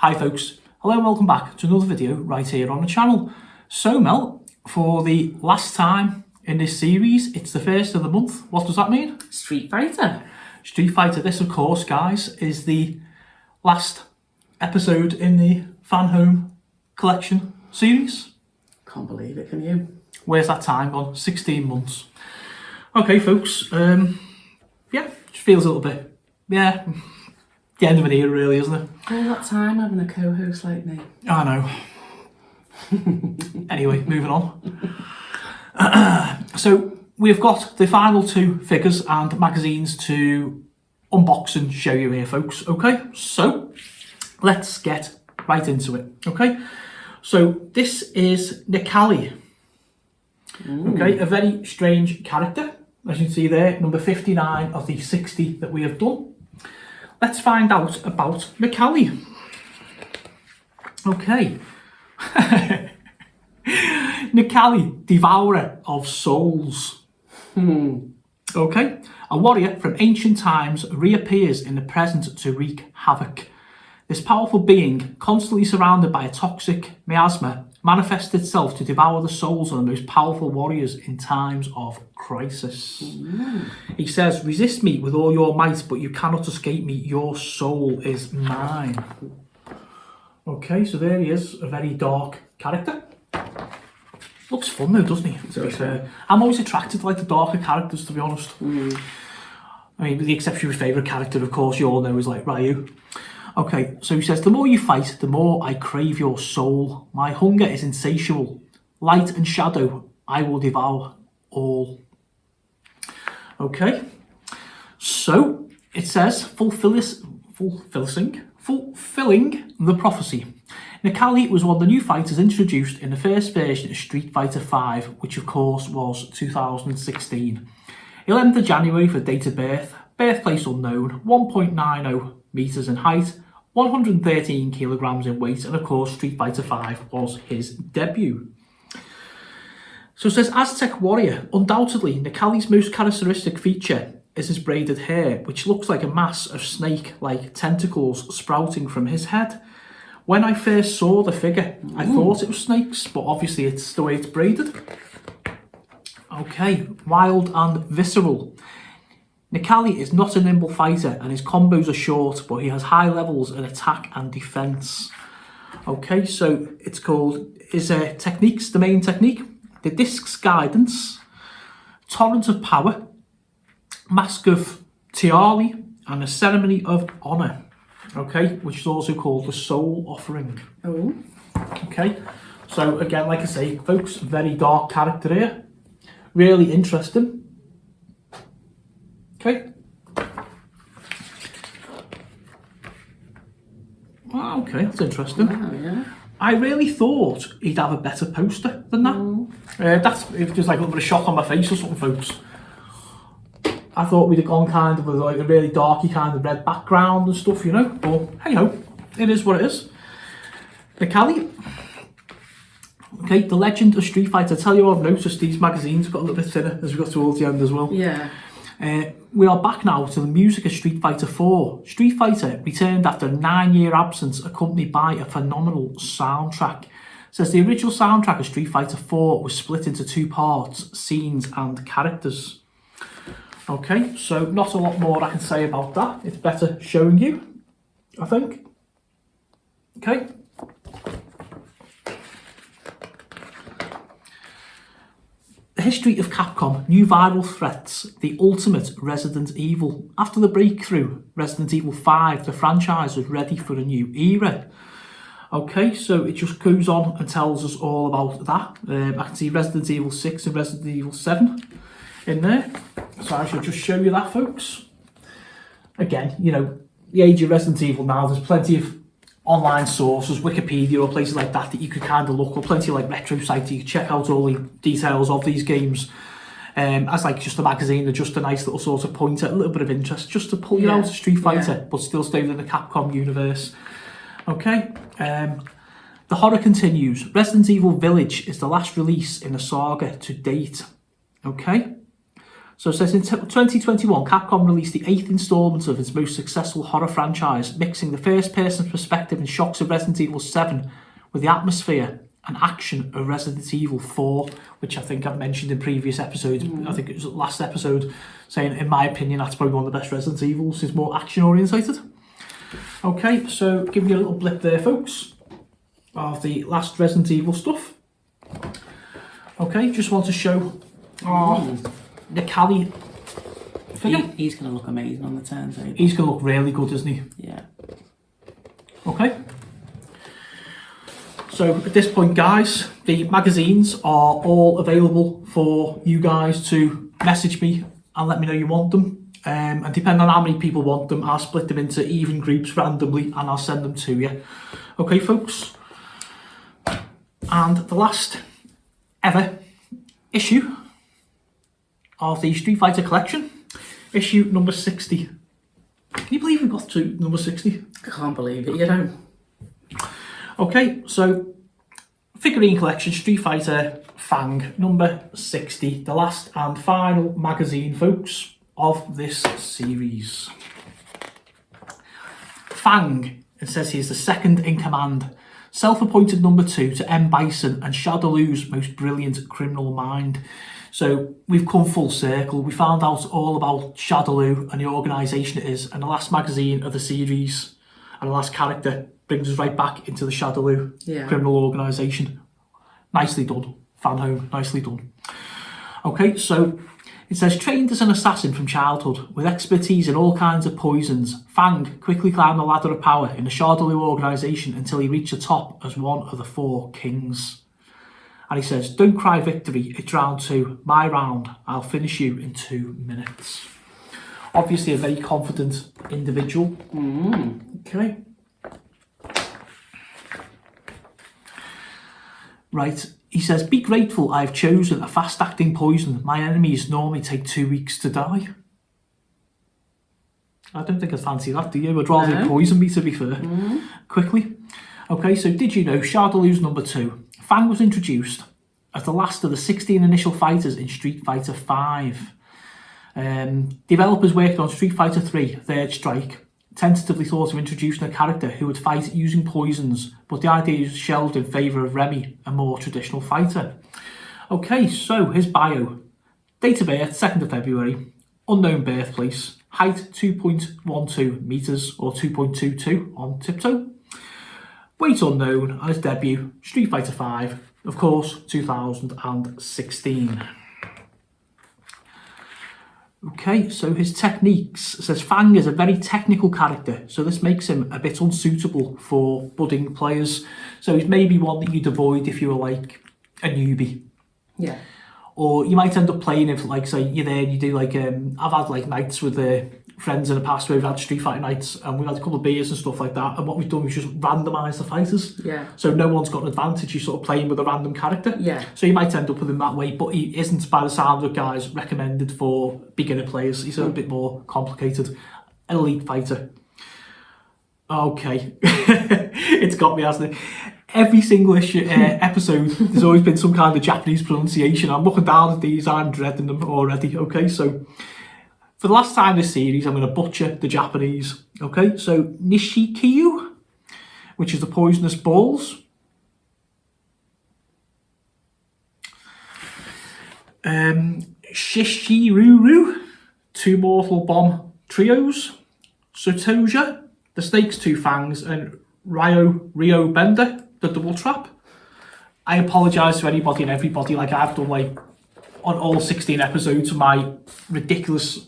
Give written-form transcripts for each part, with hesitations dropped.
Hi folks, hello and welcome back to another video right here on the channel. So Mel, for the last time in this series, it's the first of the month. What does that mean? Streetfighter. Streetfighter. This of course guys is the last episode in the Fanhome collection series. Can't believe it, can you? Where's that time gone? 16 months. Okay folks, yeah, just feels a little bit, the end of an era really, isn't it? All that time having a co-host like me. I know. Anyway, moving on. So we've got the final two figures and magazines to unbox and show you here, folks. Okay, so let's get right into it. Okay, so this is Nikali. Okay, a very strange character, as you can see there, number 59 of the 60 that we have done. Let's find out about Nikali. Okay. Nikali, devourer of souls. Okay. A warrior from ancient times reappears in the present to wreak havoc. This powerful being, constantly surrounded by a toxic miasma, manifests itself to devour the souls of the most powerful warriors in times of crisis. He says, resist me with all your might, but you cannot escape me. Your soul is mine. Okay, so there he is, a very dark character. Looks fun though, doesn't he? To be fair. I'm always attracted to like the darker characters, to be honest. I mean, with the exception of your favourite character, of course, you all know is like Ryu. Okay, so he says, the more you fight, the more I crave your soul. My hunger is insatiable. Light and shadow, I will devour all. Okay, so it says, fulfilling the prophecy. Nikali was one of the new fighters introduced in the first version of Street Fighter V, which of course was 2016. 11th of January for date of birth, birthplace unknown, 1.90 metres in height, 113 kilograms in weight, and of course Street Fighter V was his debut. So it says, Aztec warrior. Undoubtedly, Nikali's most characteristic feature is his braided hair, which looks like a mass of snake-like tentacles sprouting from his head. When I first saw the figure, I thought it was snakes, but obviously it's the way it's braided. Okay, wild and visceral. Nikali is not a nimble fighter and his combos are short, but he has high levels in attack and defense. Okay, so it's called his techniques, the main technique, the disc's guidance, torrent of power, mask of Tiali, and a ceremony of honor. Okay, which is also called the soul offering. Okay, so again, like I say, folks, very dark character here, really interesting. Okay. Wow, okay, that's interesting. Wow, yeah. I really thought he'd have a better poster than that. It was just like a little bit of shock on my face or something, folks. I thought we'd have gone kind of with like a really darky kind of red background and stuff, you know. But hey ho, it is what it is. Nikali. Okay, the legend of Street Fighter. I tell you what, I've noticed these magazines got a little bit thinner as we got towards the end as well. Yeah. We are back now to the music of Street Fighter 4. Street Fighter returned after a 9-year absence, accompanied by a phenomenal soundtrack. It says the original soundtrack of Street Fighter 4 was split into two parts, scenes and characters. Okay, so not a lot more I can say about that. It's better showing you, I think. Okay. The history of Capcom, new viral threats, the ultimate Resident Evil. After the breakthrough, Resident Evil 5, the franchise was ready for a new era. Okay, so it just goes on and tells us all about that. I can see Resident Evil 6 and Resident Evil 7 in there. So I shall just show you that, folks. Again, you know, the age of Resident Evil now, there's plenty of online sources, Wikipedia or places like that you could kind of look, or plenty of like retro sites you can check out all the details of these games as like just a magazine or just a nice little sort of pointer, a little bit of interest just to pull you out of Street Fighter but still stay within the Capcom universe. Okay, the horror continues. Resident Evil Village is the last release in the saga to date. Okay, So it says in 2021, Capcom released the 8th installment of its most successful horror franchise, mixing the first-person perspective and shocks of Resident Evil 7 with the atmosphere and action of Resident Evil 4, which I think I've mentioned in previous episodes. I think it was the last episode, saying, in my opinion, that's probably one of the best Resident Evils. It's more action-orientated. Okay, so giving you a little blip there, folks, of the last Resident Evil stuff. Okay, just want to show the Callie figure. He's going to look amazing on the turntable. He's going to look really good, isn't he? Yeah. Okay. So at this point, guys, the magazines are all available for you guys to message me and let me know you want them. And depending on how many people want them, I'll split them into even groups randomly and I'll send them to you. Okay, folks? And the last ever issue of the Street Fighter collection, issue number 60. Can you believe we got to number 60? I can't believe it, you know. Okay, so figurine collection, Street Fighter Fang, number 60, the last and final magazine, folks, of this series. Fang, it says he's the second in command, self-appointed number 2 to M. Bison and Shadowloo's most brilliant criminal mind. So we've come full circle. We found out all about Shadowloo and the organisation it is, and the last magazine of the series and the last character brings us right back into the Shadowloo criminal organisation. Nicely done. Fanhome, nicely done. Okay, so it says, trained as an assassin from childhood, with expertise in all kinds of poisons, Fang quickly climbed the ladder of power in the Shadowloo organisation until he reached the top as one of the 4 kings. And he says, don't cry victory, it's round 2. My round, I'll finish you in 2 minutes. Obviously a very confident individual. Okay. Right, he says, be grateful I've chosen a fast-acting poison. My enemies normally take 2 weeks to die. I don't think I'd fancy that, do you? I'd rather poison me, to be fair. Quickly. Okay, so did you know Shadowloo's number 2? Fang was introduced as the last of the 16 initial fighters in Street Fighter V. Developers working on Street Fighter 3, Third Strike, tentatively thought of introducing a character who would fight using poisons, but the idea was shelved in favour of Remy, a more traditional fighter. Okay, so his bio. Date of birth, 2nd of February. Unknown birthplace. Height, 2.12 metres or 2.22 on tiptoe. Weight unknown, and his debut, Street Fighter V, of course, 2016. Okay, so his techniques. It says Fang is a very technical character, so this makes him a bit unsuitable for budding players. So he's maybe one that you'd avoid if you were like a newbie. Yeah. Or you might end up playing if, like, say, you're there and you do like, I've had like nights with friends in the past where we've had Street Fighter nights and we've had a couple of beers and stuff like that, and what we've done is just randomise the fighters. Yeah. So no one's got an advantage, you're sort of playing with a random character. Yeah. So you might end up with him that way, but he isn't, by the sound of it, guys, recommended for beginner players. He's a bit more complicated. An elite fighter. Okay. It's got me, hasn't it? Every single episode, there's always been some kind of Japanese pronunciation. I'm looking down at these, I'm dreading them already. Okay, so for the last time this series, I'm going to butcher the Japanese. Okay, so Nishikyu, which is the poisonous balls. Shishiruru, 2 mortal bomb trios. Sotoja, the snake's 2 fangs, and Rio Bender, the double trap. I apologise to anybody and everybody, like I've done like on all 16 episodes of my ridiculous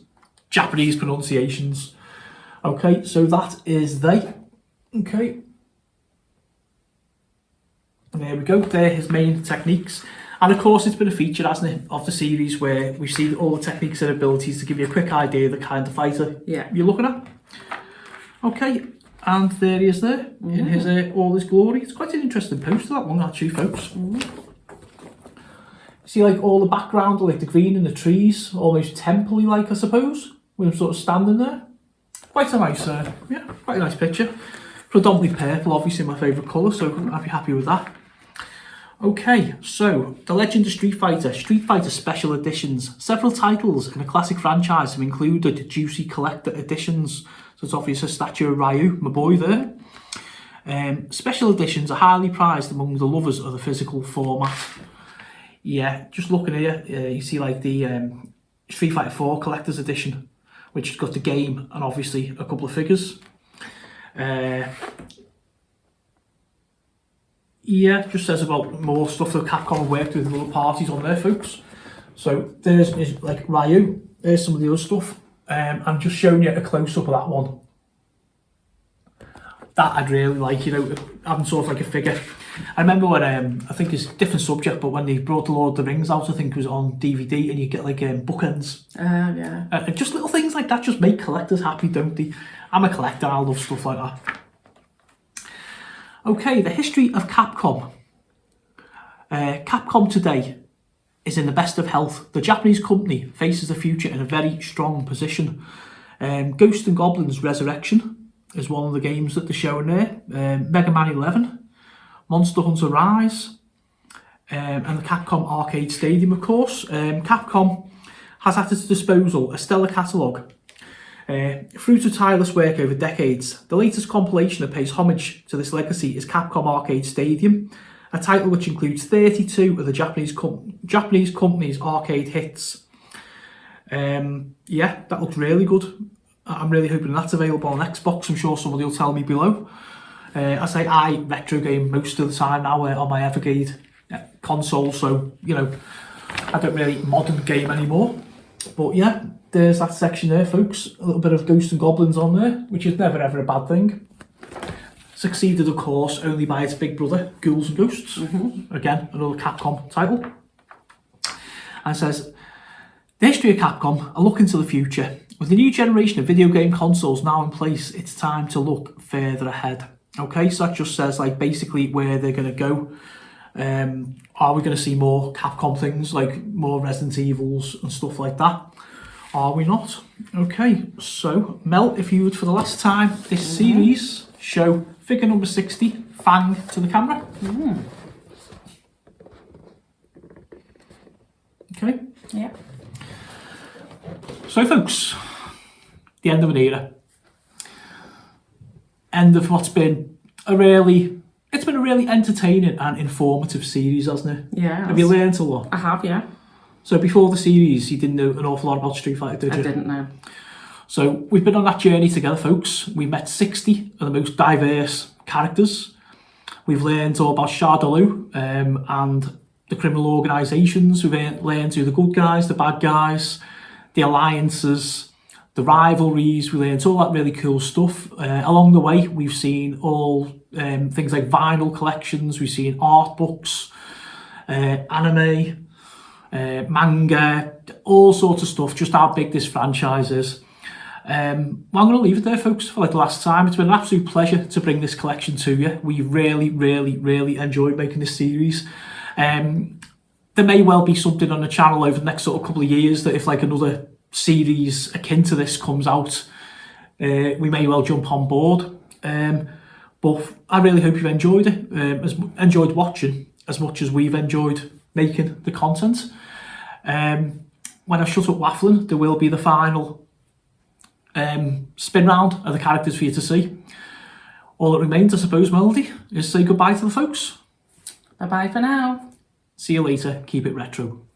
Japanese pronunciations. Okay, so that is they. Okay. And there we go, they're his main techniques. And of course it's been a feature, hasn't it, of the series where we see all the techniques and abilities to give you a quick idea of the kind of fighter you're looking at. Okay, and there he is there, in his all his glory. It's quite an interesting poster, that one, actually, folks. See, like, all the background, like the green and the trees, almost temple-y like, I suppose, with him sort of standing there. Quite a nice, quite a nice picture. Predominantly purple, obviously my favourite colour, so I'd be happy with that. Okay, so The Legend of Street Fighter Special Editions. Several titles in a classic franchise have included juicy collector editions. So it's obviously a statue of Ryu, my boy there. Special editions are highly prized among the lovers of the physical format. Yeah, just looking here, you see like the Street Fighter 4 Collector's Edition, which has got the game and obviously a couple of figures. Yeah, just says about more stuff that Capcom have worked with other parties on there, folks. So there's is like Ryu, there's some of the other stuff. I'm just showing you a close-up of that one. That I'd really like, you know, having sort of like a figure. I remember when, I think it's a different subject, but when they brought the Lord of the Rings out, I think it was on DVD, and you get like bookends. Yeah. Just little things like that just make collectors happy, don't they? I'm a collector, I love stuff like that. Okay, the history of Capcom. Capcom today is in the best of health. The Japanese company faces the future in a very strong position. Ghosts and Goblins Resurrection is one of the games that they're showing there. Mega Man 11, Monster Hunter Rise, and the Capcom Arcade Stadium, of course. Capcom has at its disposal a stellar catalogue. Fruit of tireless work over decades, the latest compilation that pays homage to this legacy is Capcom Arcade Stadium, a title which includes 32 of the Japanese company's arcade hits. Yeah, that looks really good. I'm really hoping that's available on Xbox. I'm sure somebody will tell me below. I retro game most of the time now on my Evergade console, so, you know, I don't really modern game anymore. But yeah, there's that section there, folks. A little bit of Ghosts and Goblins on there, which is never ever a bad thing. Succeeded, of course, only by its big brother, Ghouls and Ghosts. Again, another Capcom title. And it says, the history of Capcom, a look into the future. With the new generation of video game consoles now in place, it's time to look further ahead. Okay, so that just says like basically where they're going to go. Are we going to see more Capcom things, like more Resident Evils and stuff like that? Are we not? Okay, so Mel, if you would for the last time this series show figure number 60, Fang, to the camera. Okay. Yeah. So folks, the end of an era. End of what's been it's been a really entertaining and informative series, hasn't it? Yeah. Have you learned a lot? I have, yeah. So before the series, you didn't know an awful lot about Street Fighter, did you? I didn't know. So we've been on that journey together, folks. We met 60 of the most diverse characters. We've learned all about Shardaloo and the criminal organisations. We've learned who the good guys, the bad guys, the alliances, the rivalries. We learned all that really cool stuff. Along the way, we've seen all things like vinyl collections. We've seen art books, anime, manga, all sorts of stuff, just how big this franchise is. Well, I'm going to leave it there, folks, for like the last time. It's been an absolute pleasure to bring this collection to you. We really, really, really enjoyed making this series. There may well be something on the channel over the next sort of couple of years that if like another series akin to this comes out, we may well jump on board. But I really hope you've enjoyed it, enjoyed watching as much as we've enjoyed making the content. When I shut up waffling, there will be the final spin round of the characters for you to see. All that remains, I suppose, Melody, is say goodbye to the folks. Bye-bye for now. See you later. Keep it retro.